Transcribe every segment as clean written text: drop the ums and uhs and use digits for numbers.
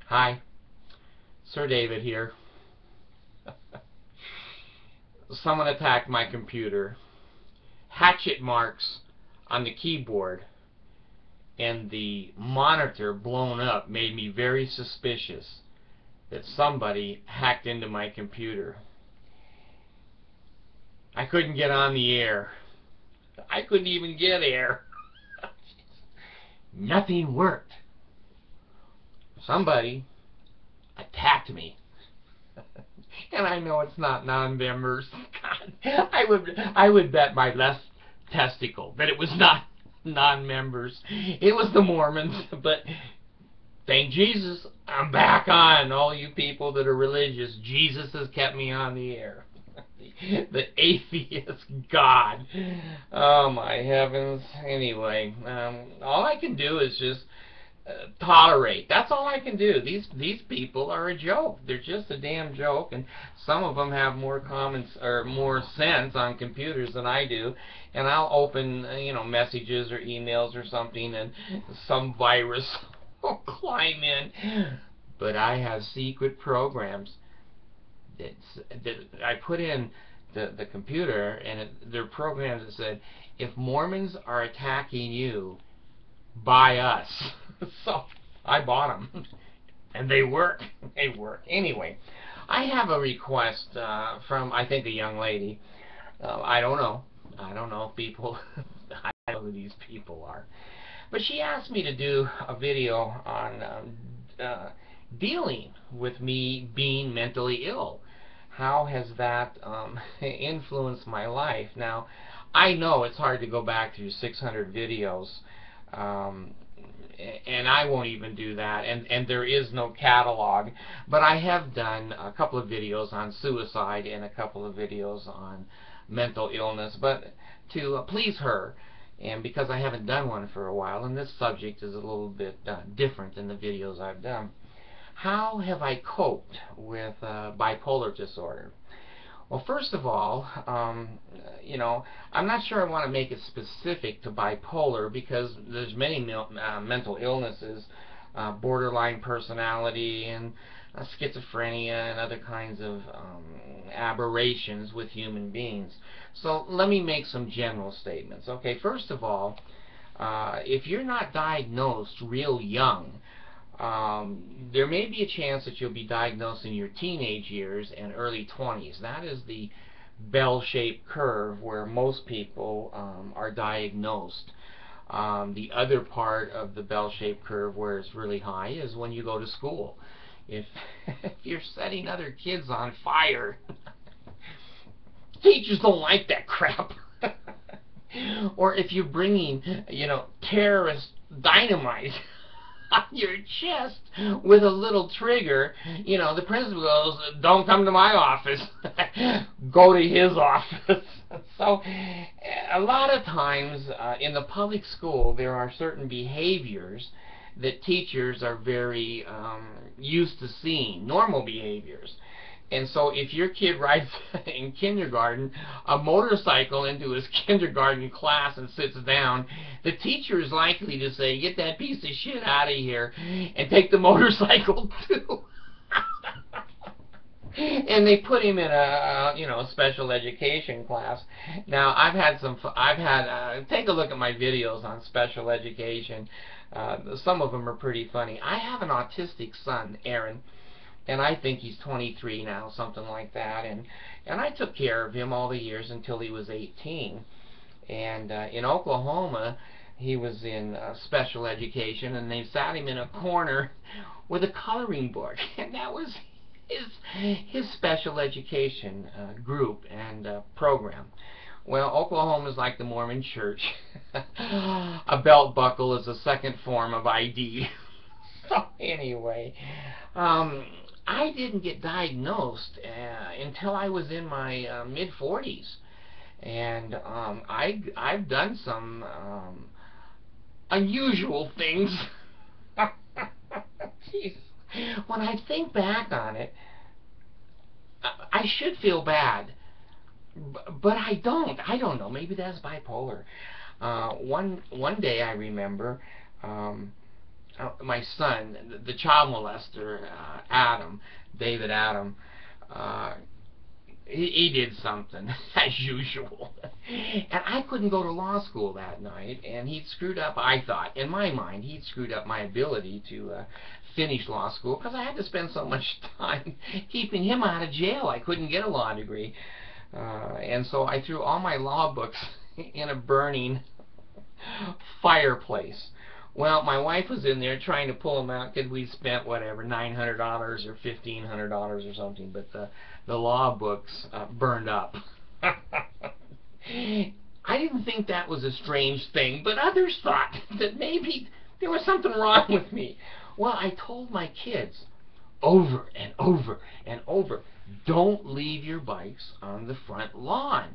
Hi, Sir David here. Someone attacked my computer. Hatchet marks on the keyboard and the monitor blown up made me very suspicious that somebody hacked into my computer. I couldn't get on the air. I couldn't even get air. Nothing worked. Somebody attacked me. And I know it's not non-members. God, I would bet my left testicle that it was not non-members. It was the Mormons. But thank Jesus, I'm back on. All you people that are religious, Jesus has kept me on the air. The atheist God. Oh my heavens. Anyway, all I can do is just tolerate. That's all I can do. These people are a joke. They're just a damn joke, and some of them have more more sense on computers than I do. And I'll open messages or emails or something, and some virus will climb in. But I have secret programs that I put in the computer, and they're programs that said, if Mormons are attacking you, buy us. So I bought them, and they work. They work. Anyway, I have a request from, I think, a young lady. I don't know. I don't know if people. I don't know who these people are. But she asked me to do a video on dealing with me being mentally ill. How has that influenced my life? Now, I know it's hard to go back through 600 videos. And I won't even do that, and there is no catalog, but I have done a couple of videos on suicide and a couple of videos on mental illness, but to please her, and because I haven't done one for a while, and this subject is a little bit different than the videos I've done. How have I coped with bipolar disorder? Well, first of all, I'm not sure I want to make it specific to bipolar, because there's many mental illnesses, borderline personality and schizophrenia and other kinds of aberrations with human beings. So let me make some general statements. Okay, first of all, if you're not diagnosed real young, there may be a chance that you'll be diagnosed in your teenage years and early 20s. That is the bell-shaped curve where most people are diagnosed. The other part of the bell-shaped curve where it's really high is when you go to school. If you're setting other kids on fire, teachers don't like that crap. Or if you're bringing, terrorist dynamite on your chest with a little trigger, the principal goes, don't come to my office. Go to his office. So a lot of times in the public school there are certain behaviors that teachers are very used to seeing, normal behaviors. And so if your kid rides in kindergarten a motorcycle into his kindergarten class and sits down, the teacher is likely to say, get that piece of shit out of here and take the motorcycle too. And they put him in a special education class. Now take a look at my videos on special education. Some of them are pretty funny. I have an autistic son, Aaron, and I think he's 23 now, something like that. And I took care of him all the years until he was 18. And in Oklahoma, he was in special education, and they sat him in a corner with a coloring book, and that was his special education group and program. Well, Oklahoma is like the Mormon church. A belt buckle is a second form of ID. So anyway, I didn't get diagnosed until I was in my mid-40s, and I've done some unusual things. Jeez. When I think back on it, I should feel bad, but I don't. I don't know. Maybe that's bipolar. One day I remember my son, the child molester, David Adam, uh, he did something, as usual. And I couldn't go to law school that night, and he'd screwed up, I thought, in my mind, he'd screwed up my ability to finish law school, because I had to spend so much time keeping him out of jail. I couldn't get a law degree. And so I threw all my law books in a burning fireplace. Well, my wife was in there trying to pull them out because we spent whatever, $900 or $1,500 or something, but the law books burned up. I didn't think that was a strange thing, but others thought that maybe there was something wrong with me. Well, I told my kids over and over and over, don't leave your bikes on the front lawn.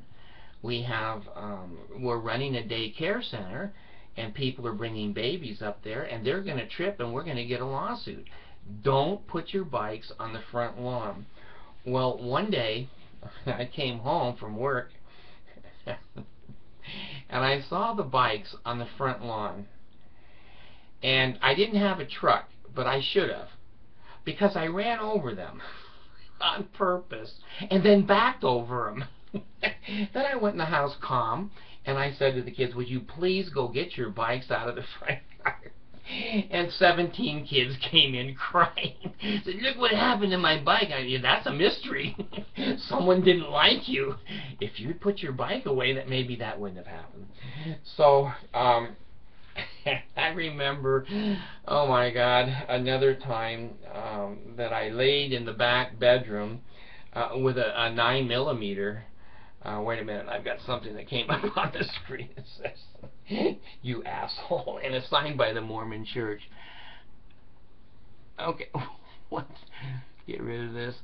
We're running a daycare center, and people are bringing babies up there, and they're going to trip, and we're going to get a lawsuit. Don't put your bikes on the front lawn. Well, one day, I came home from work, and I saw the bikes on the front lawn. And I didn't have a truck, but I should have, because I ran over them on purpose, and then backed over them. Then I went in the house calm, and I said to the kids, would you please go get your bikes out of the front yard? And 17 kids came in crying. Said, look what happened to my bike. That's a mystery. Someone didn't like you. If you'd put your bike away, maybe that wouldn't have happened. So, I remember, oh my God, another time that I laid in the back bedroom with a 9mm. Wait a minute, I've got something that came up on the screen. It says, you asshole, and it's signed by the Mormon church. Okay, what? Get rid of this.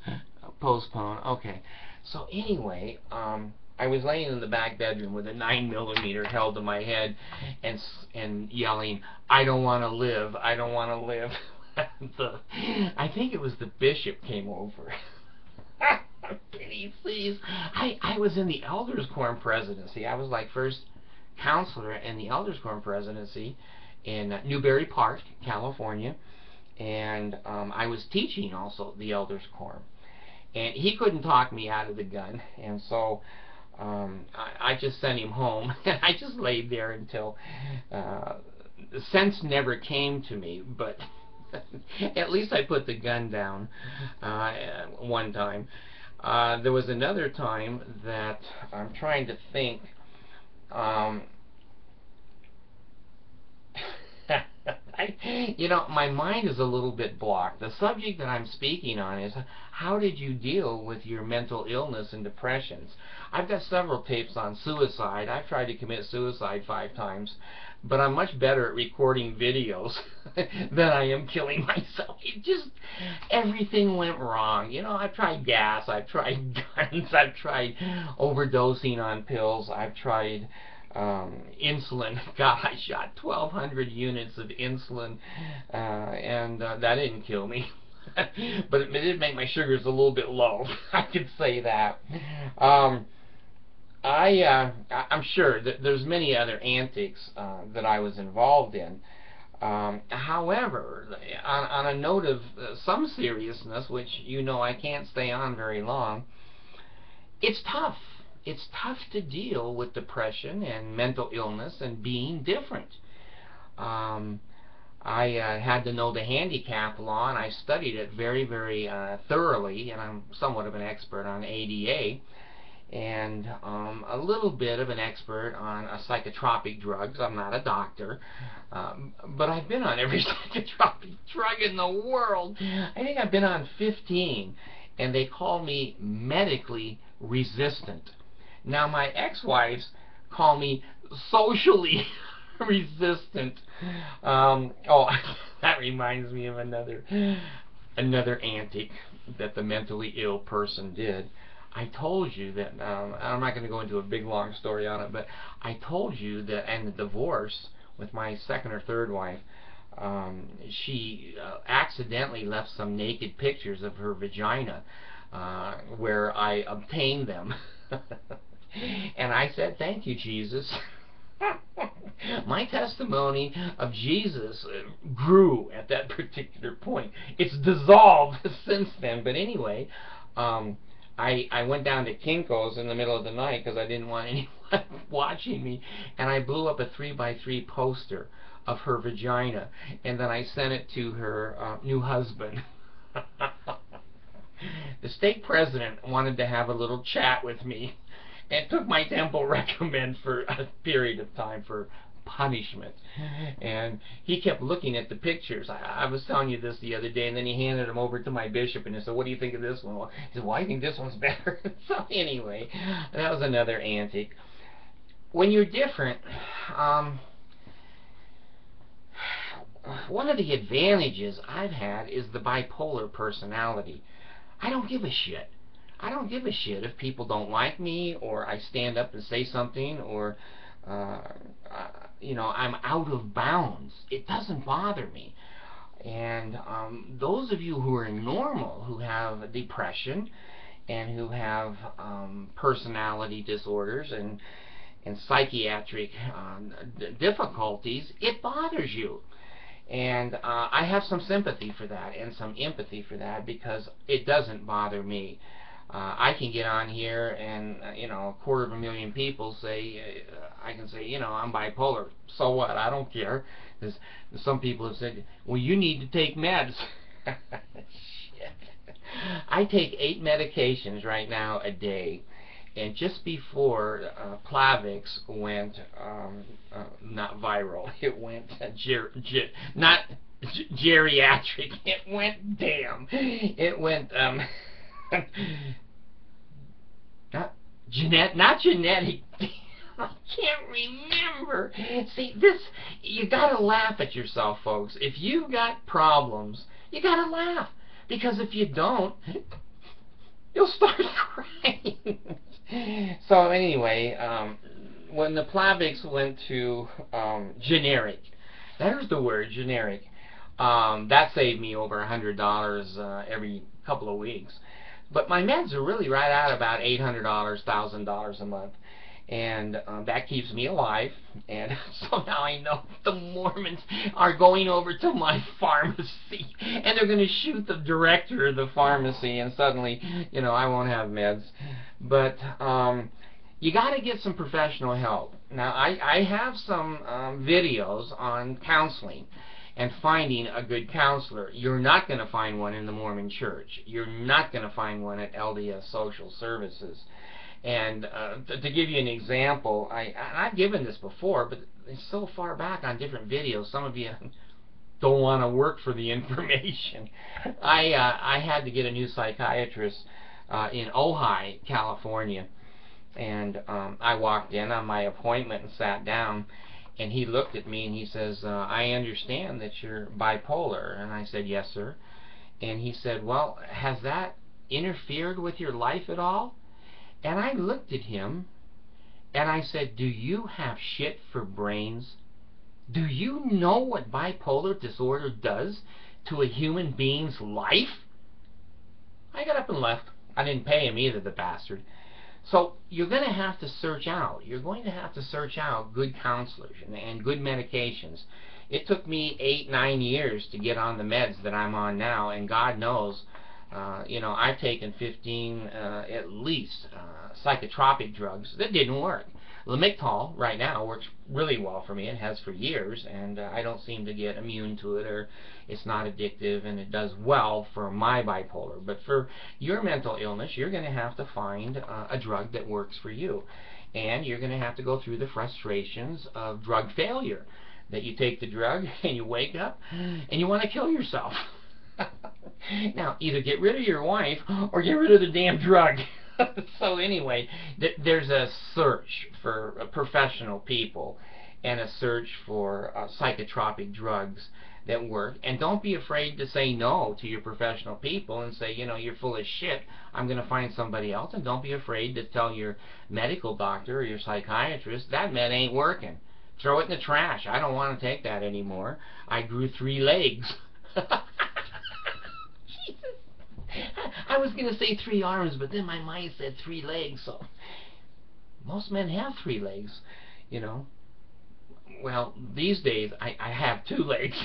Postpone. Okay. So anyway, I was laying in the back bedroom with a 9mm held to my head and yelling, I don't want to live, I don't want to live. I think it was the bishop came over. Please. I was in the Elders Quorum presidency. I was like first counselor in the Elders Quorum presidency in Newberry Park, California, and I was teaching also the Elders Quorum. And he couldn't talk me out of the gun, and so I just sent him home. And I just laid there until sense never came to me, but at least I put the gun down one time. There was another time that I'm trying to think. My mind is a little bit blocked. The subject that I'm speaking on is how did you deal with your mental illness and depressions? I've got several tapes on suicide. I've tried to commit suicide 5 times, but I'm much better at recording videos than I am killing myself. Everything went wrong. I've tried gas, I've tried guns, I've tried overdosing on pills, I've tried insulin. God, I shot 1,200 units of insulin, and that didn't kill me. But it did make my sugars a little bit low. I could say that. I'm sure that there's many other antics that I was involved in. However, on a note of some seriousness, which I can't stay on very long, it's tough. It's tough to deal with depression and mental illness and being different. I had to know the handicap law, and I studied it very, very thoroughly, and I'm somewhat of an expert on ADA, and a little bit of an expert on psychotropic drugs. I'm not a doctor, but I've been on every psychotropic drug in the world. I think I've been on 15, and they call me medically resistant. Now, my ex-wives call me socially resistant. Oh, that reminds me of another antic that the mentally ill person did. I told you that, I'm not going to go into a big long story on it, but I told you that in the divorce with my second or third wife, she accidentally left some naked pictures of her vagina where I obtained them. And I said, thank you, Jesus. My testimony of Jesus grew at that particular point. It's dissolved since then. But anyway, I went down to Kinko's in the middle of the night because I didn't want anyone watching me, and I blew up a 3x3 poster of her vagina, and then I sent it to her new husband. The stake president wanted to have a little chat with me and took my temple recommend for a period of time for punishment. And he kept looking at the pictures. I was telling you this the other day, and then he handed them over to my bishop and he said, "What do you think of this one?" Well, he said, "Well, I think this one's better." So anyway, that was another antic. When you're different, one of the advantages I've had is the bipolar personality. I don't give a shit. I don't give a shit if people don't like me, or I stand up and say something, or you know, I'm out of bounds. It doesn't bother me. And those of you who are normal, who have depression, and who have personality disorders and psychiatric difficulties, it bothers you. And I have some sympathy for that and some empathy for that, because it doesn't bother me. I can get on here and, you know, 250,000 people say, I can say, you know, I'm bipolar. So what? I don't care. There's, some people have said, well, you need to take meds. Shit. I take 8 medications right now a day. And just before Plavix went not viral, it went not geriatric. It went It went not genetic. I can't remember. See, this, you gotta laugh at yourself, folks. If you've got problems, you gotta laugh, because if you don't, you'll start crying. So anyway, when the Plavix went to generic, there's the word, generic, that saved me over $100 every couple of weeks. But my meds are really right at about $800, $1,000 a month. And that keeps me alive. And so now I know the Mormons are going over to my pharmacy, and they're going to shoot the director of the pharmacy, and suddenly, you know, I won't have meds. But you got to get some professional help. Now, I have some videos on counseling and finding a good counselor. You're not going to find one in the Mormon Church. You're not going to find one at LDS Social Services. And to give you an example, I've given this before, but it's so far back on different videos, some of you don't want to work for the information. I had to get a new psychiatrist in Ojai, California, and I walked in on my appointment and sat down, and he looked at me and he says, "I understand that you're bipolar." And I said, "Yes, sir." And he said, "Well, has that interfered with your life at all?" And I looked at him and I said, "Do you have shit for brains? Do you know what bipolar disorder does to a human being's life?" I got up and left. I didn't pay him either, the bastard. So you're going to have to search out. You're going to have to search out good counselors and good medications. It took me 8, 9 years to get on the meds that I'm on now, and God knows, you know, I've taken 15 at least psychotropic drugs that didn't work. Lamictal right now works really well for me. It has for years, and I don't seem to get immune to it, or it's not addictive, and it does well for my bipolar. But for your mental illness, you're going to have to find a drug that works for you, and you're going to have to go through the frustrations of drug failure, that you take the drug and you wake up and you want to kill yourself. Now, either get rid of your wife or get rid of the damn drug. So anyway, there's a search for professional people and a search for psychotropic drugs that work. And don't be afraid to say no to your professional people and say, you know, you're full of shit, I'm going to find somebody else. And don't be afraid to tell your medical doctor or your psychiatrist, that med ain't working. Throw it in the trash. I don't want to take that anymore. I grew 3 legs. I was going to say 3 arms, but then my mind said 3 legs. So most men have 3 legs, you know. Well, these days I have 2 legs.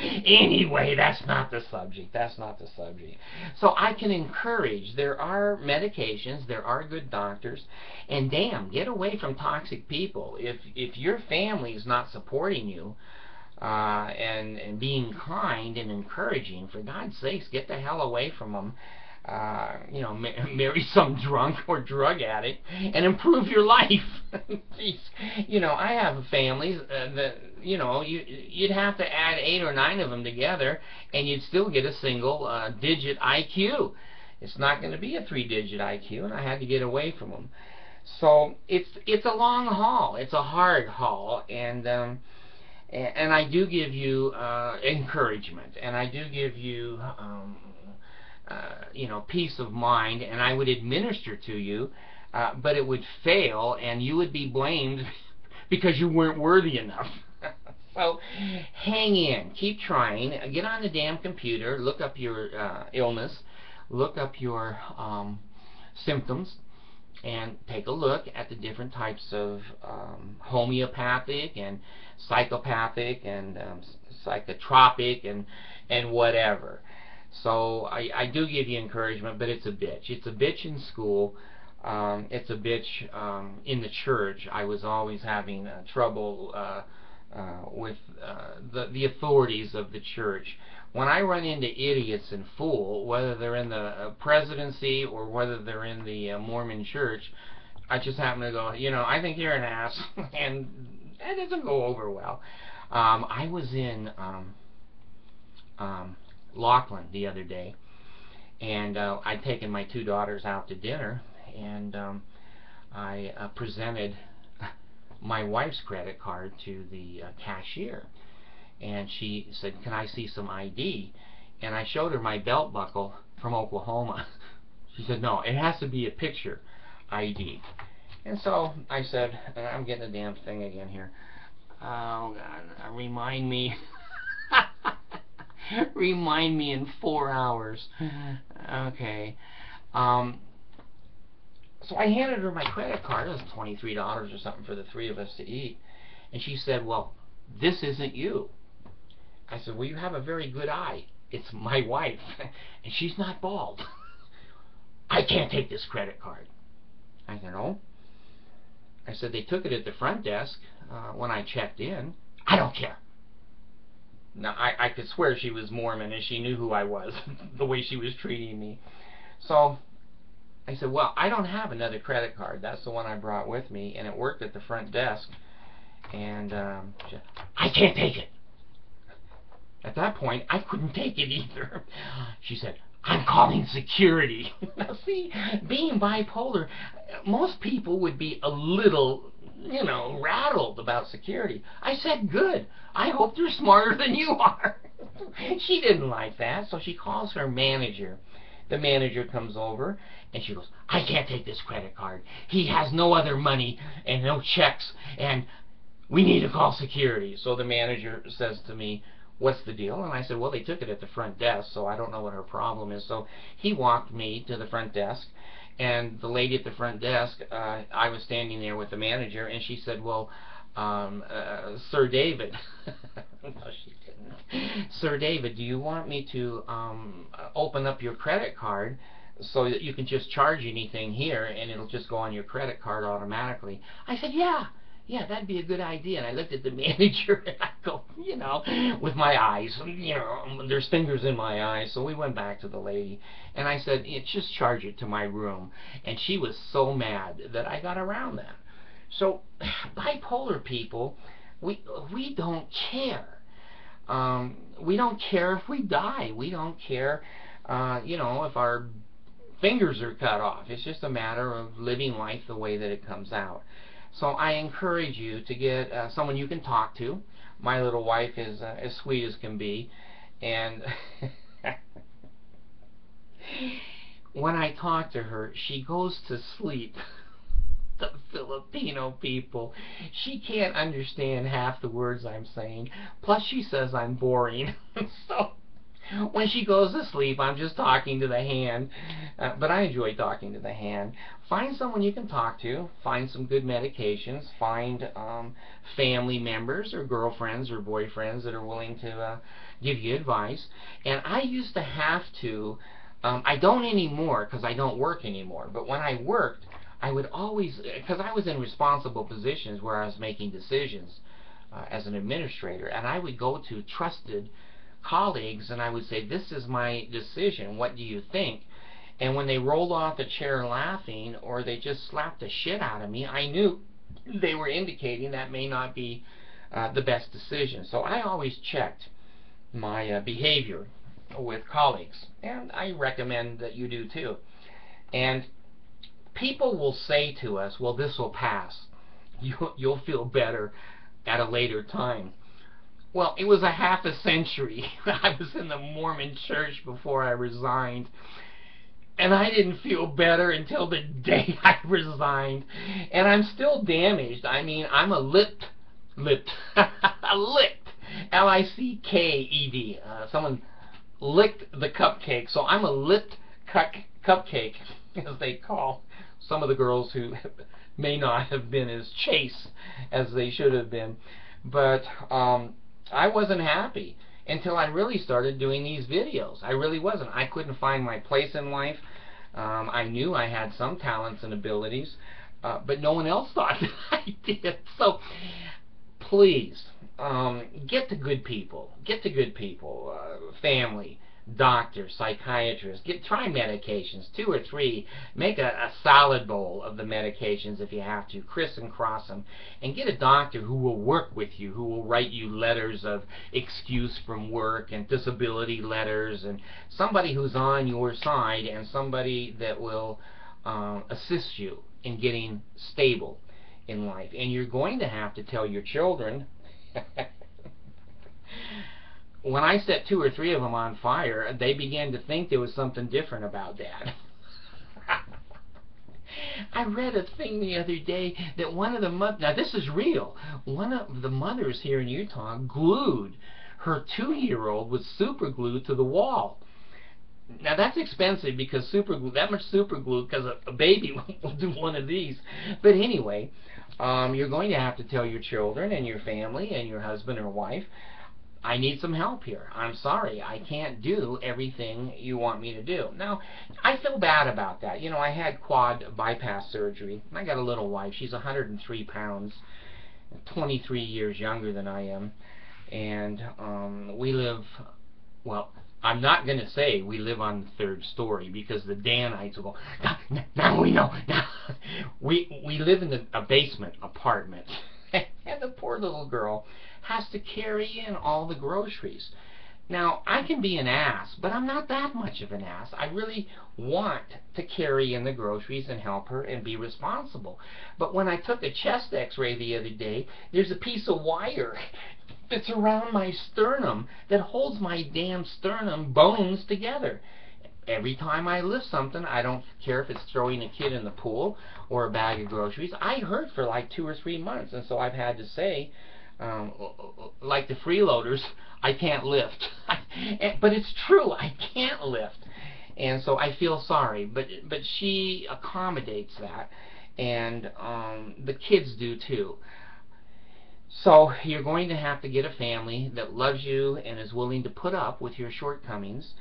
Anyway, that's not the subject. That's not the subject. So I can encourage. There are medications. There are good doctors. And damn, get away from toxic people. If your family is not supporting you, and being kind and encouraging, for God's sakes, get the hell away from them. You know, marry some drunk or drug addict and improve your life. Jeez. You know, I have families that, you know, you'd have to add 8 or 9 of them together and you'd still get a single digit IQ. It's not going to be a 3-digit IQ, and I had to get away from them. So it's a long haul. It's a hard haul, and I do give you encouragement, and I do give you you know, peace of mind, and I would administer to you, but it would fail, and you would be blamed because you weren't worthy enough. So hang in, keep trying, get on the damn computer, look up your illness, look up your symptoms, and take a look at the different types of homeopathic and psychopathic and psychotropic and whatever. So I do give you encouragement, but it's a bitch. It's a bitch in school. It's a bitch in the church. I was always having trouble with the authorities of the church. When I run into idiots and fool, whether they're in the presidency or whether they're in the Mormon church, I just happen to go, you know, I think you're an ass, and that doesn't go over well. I was in Laughlin the other day, and I'd taken my 2 daughters out to dinner, and I presented my wife's credit card to the cashier, and she said, "Can I see some ID?" And I showed her my belt buckle from Oklahoma. She said, "No, it has to be a picture ID." And so I said, I'm getting the damn thing again here. Oh God, remind me. Remind me in 4 hours. Okay. So I handed her my credit card. It was $23 or something for the 3 of us to eat. And she said, "Well, this isn't you." I said, "Well, you have a very good eye. It's my wife, and she's not bald. I can't take this credit card." I said, "Oh?" I said, "They took it at the front desk when I checked in." "I don't care." Now, I could swear she was Mormon, and she knew who I was, the way she was treating me. So I said, "Well, I don't have another credit card. That's the one I brought with me, and it worked at the front desk." And she said, "I can't take it." At that point, I couldn't take it either. She said, "I'm calling security." Now, see, being bipolar, most people would be a little, you know, rattled about security. I said, "Good. I hope they're smarter than you are." She didn't like that, so she calls her manager. The manager comes over, and she goes, "I can't take this credit card. He has no other money and no checks, and we need to call security." So the manager says to me, "What's the deal?" And I said, "Well, they took it at the front desk, so I don't know what her problem is." So he walked me to the front desk, and the lady at the front desk, I was standing there with the manager, and she said, "Well, Sir David," no, she didn't. "Sir David, do you want me to open up your credit card so that you can just charge anything here, and it'll just go on your credit card automatically?" I said, yeah, that'd be a good idea." And I looked at the manager, and I go, you know, with my eyes, you know, there's fingers in my eyes. So we went back to the lady, and I said, "Just charge it to my room." And she was so mad that I got around that. So bipolar people, we don't care. We don't care if we die. We don't care, you know, if our fingers are cut off. It's just a matter of living life the way that it comes out. So I encourage you to get someone you can talk to. My little wife is as sweet as can be, and when I talk to her, she goes to sleep. The Filipino people, she can't understand half the words I'm saying. Plus, she says I'm boring. So when she goes to sleep, I'm just talking to the hand. But I enjoy talking to the hand. Find someone you can talk to. Find some good medications. Find family members or girlfriends or boyfriends that are willing to give you advice. And I used to have to, I don't anymore because I don't work anymore, but when I worked, I would always, because I was in responsible positions where I was making decisions as an administrator, and I would go to trusted colleagues and I would say, this is my decision, what do you think? And when they rolled off the chair laughing, or they just slapped the shit out of me, I knew they were indicating that may not be the best decision. So I always checked my behavior with colleagues, and I recommend that you do too. And people will say to us, well, this will pass. You'll feel better at a later time. Well, it was a half a century. I was in the Mormon church before I resigned, and I didn't feel better until the day I resigned. And I'm still damaged. I mean, I'm a licked, L-I-C-K-E-D. Someone licked the cupcake, so I'm a licked cupcake, as they call some of the girls who may not have been as chaste as they should have been. But I wasn't happy until I really started doing these videos. I really wasn't. I couldn't find my place in life. I knew I had some talents and abilities, but no one else thought that I did. So please, get to good people. Get to good people. Family, doctors, psychiatrists. Try medications, 2 or 3. Make a salad bowl of the medications if you have to. Criss and cross them. And get a doctor who will work with you, who will write you letters of excuse from work and disability letters, and somebody who's on your side and somebody that will assist you in getting stable in life. And you're going to have to tell your children. When I set 2 or 3 of them on fire, they began to think there was something different about Dad. I read a thing the other day that one of the mothers, now this is real, one of the mothers here in Utah glued her 2-year-old with super glue to the wall. Now that's expensive because super glue, that much super glue, because a baby will do one of these. But anyway, you're going to have to tell your children and your family and your husband or wife, I need some help here. I'm sorry, I can't do everything you want me to do. Now, I feel bad about that. You know, I had quad bypass surgery. I got a little wife. She's 103 pounds, 23 years younger than I am. And we live, well, I'm not going to say we live on the 3rd story, because the Danites will go, now we know. Now, we live in a basement apartment. And the poor little girl has to carry in all the groceries. Now, I can be an ass, but I'm not that much of an ass. I really want to carry in the groceries and help her and be responsible. But when I took a chest x-ray the other day, there's a piece of wire that's around my sternum that holds my damn sternum bones together. Every time I lift something, I don't care if it's throwing a kid in the pool or a bag of groceries, I hurt for like 2 or 3 months. And so I've had to say, like the freeloaders, I can't lift. But it's true, I can't lift. And so I feel sorry, but she accommodates that, and the kids do too. So you're going to have to get a family that loves you and is willing to put up with your shortcomings.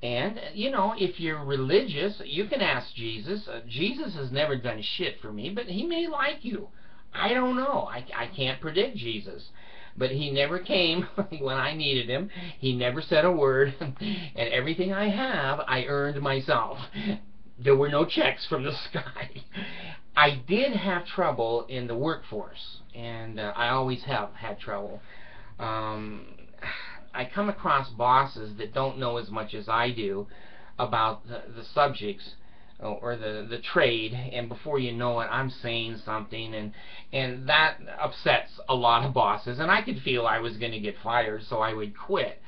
And, you know, if you're religious, you can ask Jesus. Jesus has never done shit for me, but he may like you. I don't know. I can't predict Jesus. But he never came when I needed him. He never said a word. And everything I have, I earned myself. There were no checks from the sky. I did have trouble in the workforce, and I always have had trouble. I come across bosses that don't know as much as I do about the subjects or the trade, and before you know it, I'm saying something, and that upsets a lot of bosses, and I could feel I was going to get fired, so I would quit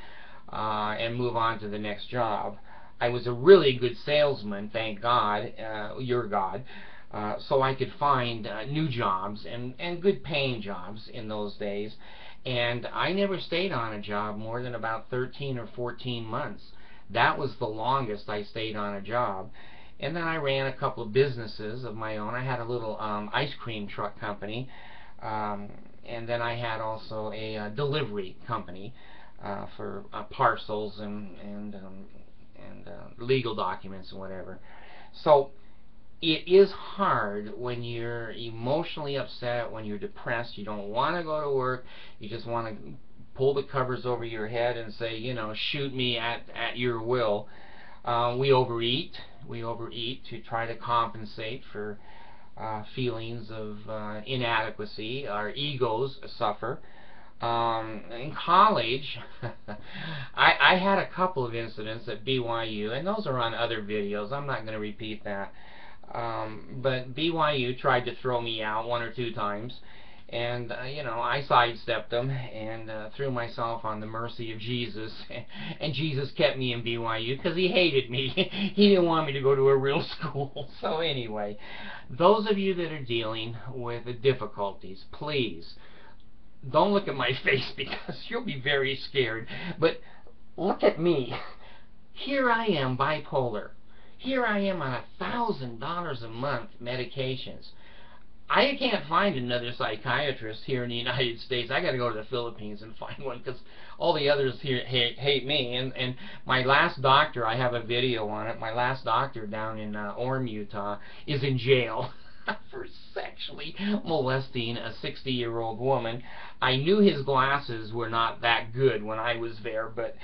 and move on to the next job. I was a really good salesman, thank God, your God, so I could find new jobs and good paying jobs in those days. And I never stayed on a job more than about 13 or 14 months. That was the longest I stayed on a job. And then I ran a couple of businesses of my own. I had a little ice cream truck company, and then I had also a delivery company for parcels and legal documents and whatever. So it is hard when you're emotionally upset, when you're depressed, you don't want to go to work, you just want to pull the covers over your head and say, you know, shoot me at your will. We overeat to try to compensate for feelings of inadequacy. Our egos suffer. In college, I had a couple of incidents at BYU, and those are on other videos. I'm not going to repeat that. But BYU tried to throw me out 1 or 2 times, and you know, I sidestepped them and threw myself on the mercy of Jesus, and Jesus kept me in BYU because he hated me. He didn't want me to go to a real school. So anyway, those of you that are dealing with difficulties, please don't look at my face because you'll be very scared, but look at me. Here I am, bipolar. Here I am on $1,000 a month medications. I can't find another psychiatrist here in the United States. I got to go to the Philippines and find one because all the others here hate me. And my last doctor, I have a video on it. My last doctor down in Orem, Utah, is in jail for sexually molesting a 60-year-old woman. I knew his glasses were not that good when I was there, but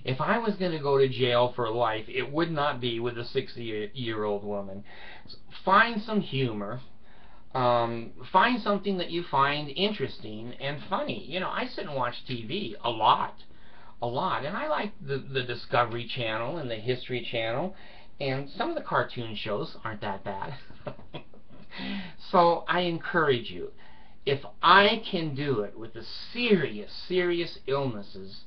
if I was going to go to jail for life, it would not be with a 60-year-old woman. So find some humor. Find something that you find interesting and funny. You know, I sit and watch TV a lot, and I like the Discovery Channel and the History Channel, and some of the cartoon shows aren't that bad. So I encourage you, if I can do it with the serious illnesses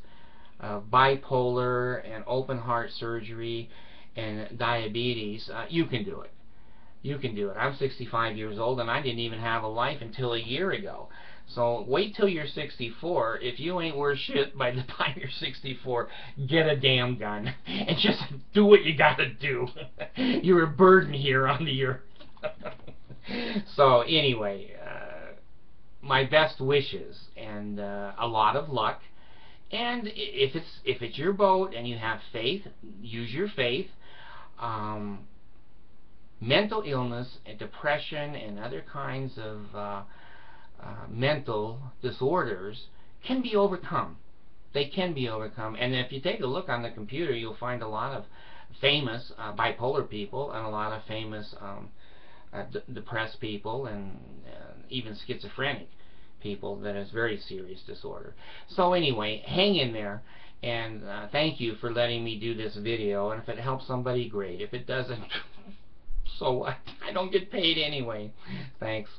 of bipolar and open heart surgery and diabetes, you can do it. You can do it. I'm 65 years old, and I didn't even have a life until a year ago. So wait till you're 64. If you ain't worth shit by the time you're 64, get a damn gun and just do what you gotta do. You're a burden here on the earth. So anyway, my best wishes and a lot of luck. And if it's your boat and you have faith, use your faith. Mental illness and depression and other kinds of mental disorders can be overcome. They can be overcome. And if you take a look on the computer, you'll find a lot of famous bipolar people and a lot of famous depressed people and even schizophrenic people that has very serious disorder. So anyway, hang in there, and thank you for letting me do this video. And if it helps somebody, great. If it doesn't, so what? I don't get paid anyway. Thanks.